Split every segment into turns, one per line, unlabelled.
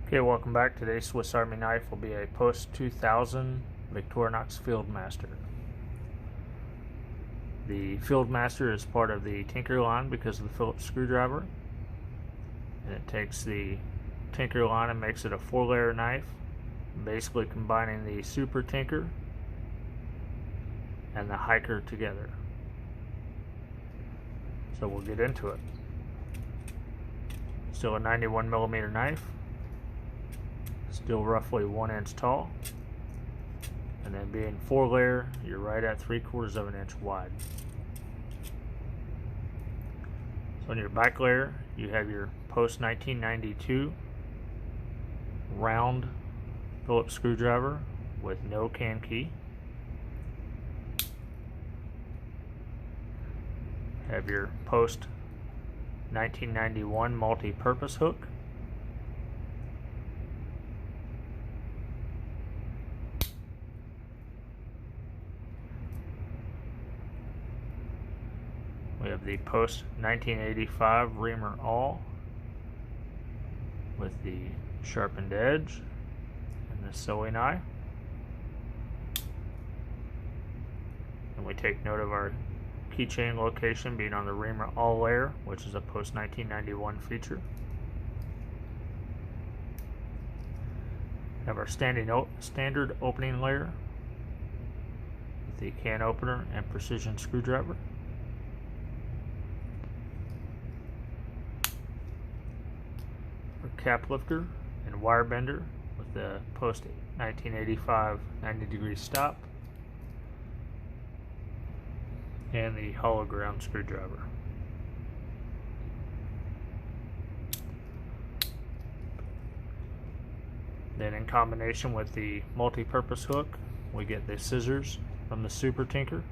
Okay, welcome back. Today's Swiss Army knife will be a post-2000 Victorinox Fieldmaster. The Fieldmaster is part of the Tinker line because of the Phillips screwdriver. And it takes the Tinker line and makes it a 4-layer knife, basically combining the Super Tinker and the Hiker together. So we'll get into it. Still a 91mm knife. Still roughly 1 inch tall, and then being 4-layer, you're right at 3/4 of an inch wide. So on your back layer, you have your post 1992 round Phillips screwdriver with no can key. Have your post 1991 multi-purpose hook. We have the post 1985 reamer awl with the sharpened edge and the sewing eye. And we take note of our keychain location being on the reamer awl layer, which is a post 1991 feature. Have our standard opening layer with the can opener and precision screwdriver. Cap lifter and wire bender with the post 1985 90-degree stop and the hollow ground screwdriver. Then in combination with the multi-purpose hook, we get the scissors from the Super Tinker.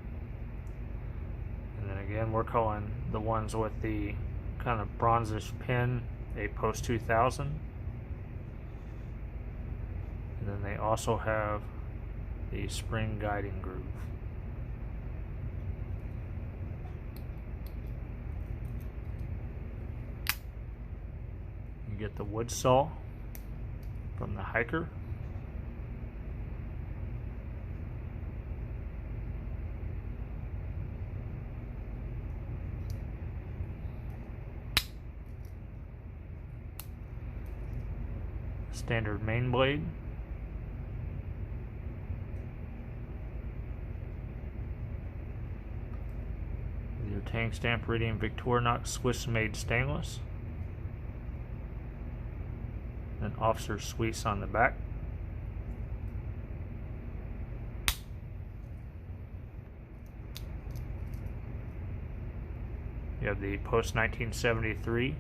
And then again, we're calling the ones with the kind of bronzish pin a post 2000, and then they also have the spring guiding groove. You get the wood saw from the Hiker. Standard main blade, with your tank stamp reading Victorinox Swiss made stainless, and officer Swiss on the back. You have the post 1973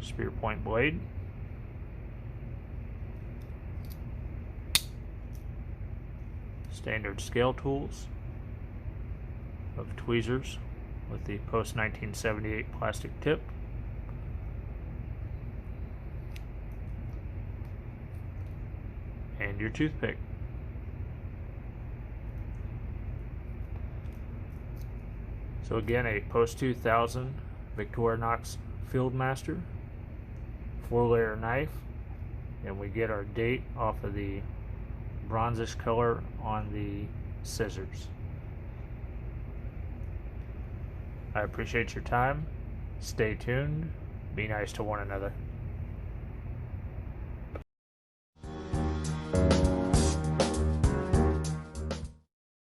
spear point blade. Standard scale tools of tweezers with the post 1978 plastic tip. And your toothpick. So again, a post 2000 Victorinox Fieldmaster 4-layer knife, and we get our date off of the bronzish color on the scissors. I appreciate your time. Stay tuned. Be nice to one another.